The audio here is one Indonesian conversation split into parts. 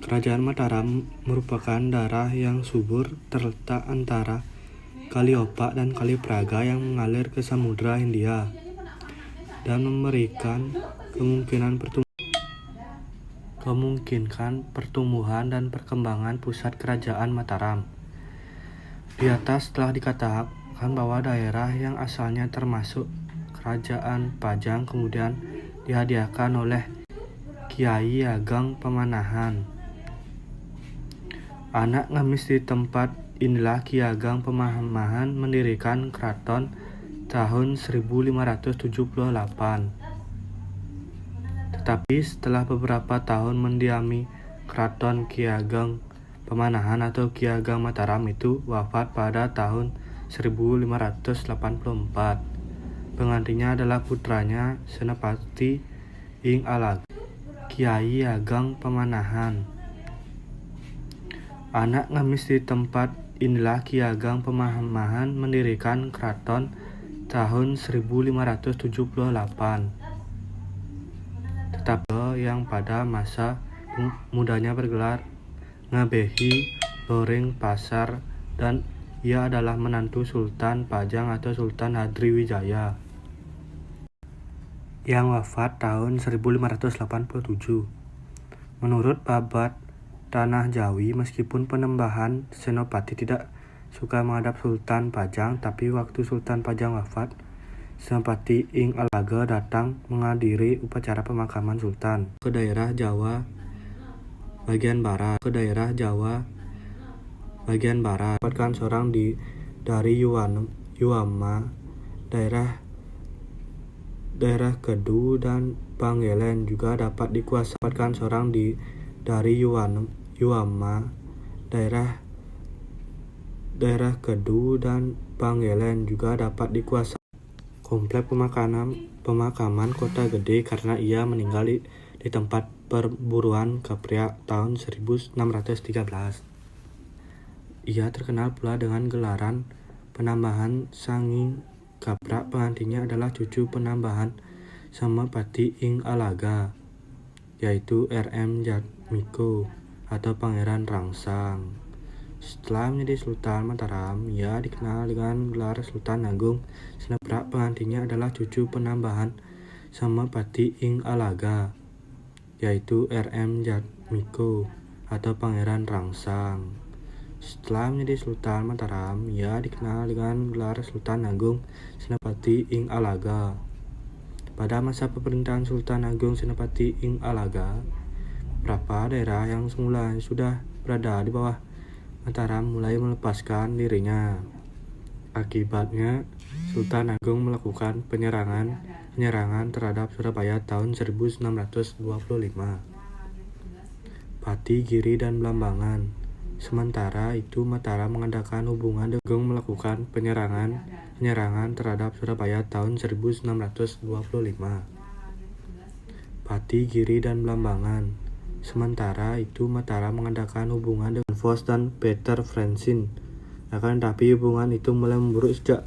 Kerajaan Mataram merupakan daerah yang subur terletak antara Kali Opak dan Kali Praga yang mengalir ke Samudra Hindia dan memberikan kemungkinan pertumbuhan dan perkembangan pusat kerajaan Mataram. Di atas telah dikatakan bahwa daerah yang asalnya termasuk Kerajaan Pajang kemudian dihadiahkan oleh Kiai Ageng Pemanahan. Anak ngemis di tempat inilah Ki Ageng Pemanahan mendirikan keraton tahun 1578. Tetapi setelah beberapa tahun mendiami keraton Ki Ageng Pemanahan atau Ki Ageng Mataram itu wafat pada tahun 1584. Penggantinya adalah putranya Senapati Ing Alaga, Kiai Ageng Pemanahan. Anak ngemis di tempat inilah Ki Ageng Pemanahan mendirikan keraton tahun 1578. Tetapi yang pada masa mudanya bergelar Ngabehi Loreng Pasar dan ia adalah menantu Sultan Pajang atau Sultan Hadriwijaya yang wafat tahun 1587. Menurut Babat Tanah Jawi, meskipun Penembahan Senopati tidak suka menghadap Sultan Pajang, tapi waktu Sultan Pajang wafat, Senopati Ing Alaga datang menghadiri upacara pemakaman Sultan ke daerah Jawa bagian barat. Dapatkan seorang dari Yuama, daerah Kedu dan Panggelen juga dapat dikuasai. Dapatkan seorang dari Yuama, daerah Kedu dan Panggelen juga dapat dikuasai. Komplek pemakaman Kota Gede karena ia meninggal di tempat perburuan Kapriak tahun 1613. Ia terkenal pula dengan gelaran Penambahan Sanging Kaprak. Penggantinya adalah cucu Penambahan Senopati Ing Alaga, yaitu R.M. Jatmiko atau Pangeran Rangsang. Setelah menjadi Sultan Mataram, ia dikenal dengan gelar Sultan Agung Senopati. Penggantinya adalah cucu Penambahan Senopati Ing Alaga, yaitu R.M. Jatmiko atau Pangeran Rangsang. Setelah menjadi Sultan Mataram, ia dikenal dengan gelar Sultan Agung Senopati Ing Alaga. Pada masa pemerintahan Sultan Agung Senopati Ing Alaga, beberapa daerah yang semula sudah berada di bawah Mataram mulai melepaskan dirinya. Akibatnya, Sultan Agung melakukan penyerangan terhadap Surabaya tahun 1625. Pati, Giri, dan Blambangan. Sementara itu, Mataram mengadakan hubungan dengan Agung melakukan penyerangan terhadap Surabaya tahun 1625. Pati, Giri, dan Blambangan. Sementara itu, Mataram mengadakan hubungan dengan Vos dan Peter Fransin. Akan tetapi hubungan itu mulai memburuk sejak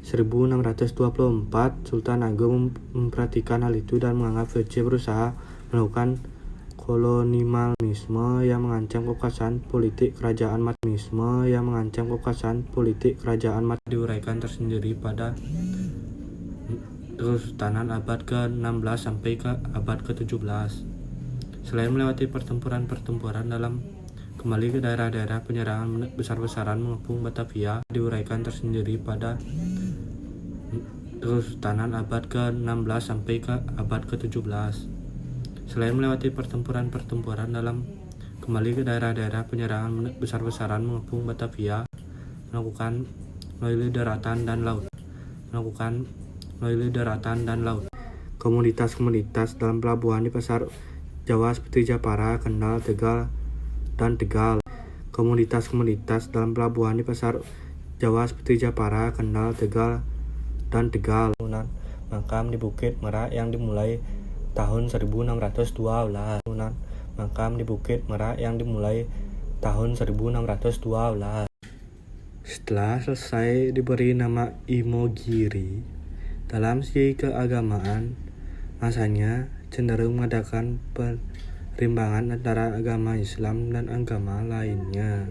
1624. Sultan Agung memperhatikan hal itu dan menganggap VC berusaha melakukan kolonialisme yang mengancam kekuasaan politik kerajaan Mataram. Diuraikan tersendiri pada Kesultanan abad ke-16 sampai ke abad ke-17. Selain melewati pertempuran dalam kembali ke daerah-daerah, penyerangan besar-besaran mengepung Batavia diuraikan tersendiri pada Kesultanan abad ke-16 sampai ke abad ke-17. Selain melewati pertempuran dalam kembali ke daerah-daerah, penyerangan besar-besaran mengepung Batavia melakukan melalui daratan dan laut. Komoditas dalam pelabuhan di pasar Jawa seperti Japara, Kendal, Tegal, dan Tegal. Komoditas dalam pelabuhan di pasar Jawa seperti Japara, Kendal, Tegal, dan Tegal. Makam di Bukit Merak yang dimulai tahun 1612. Setelah selesai diberi nama Imogiri, dalam segi keagamaan masanya cenderung mengadakan rimbangan antara agama Islam dan agama lainnya.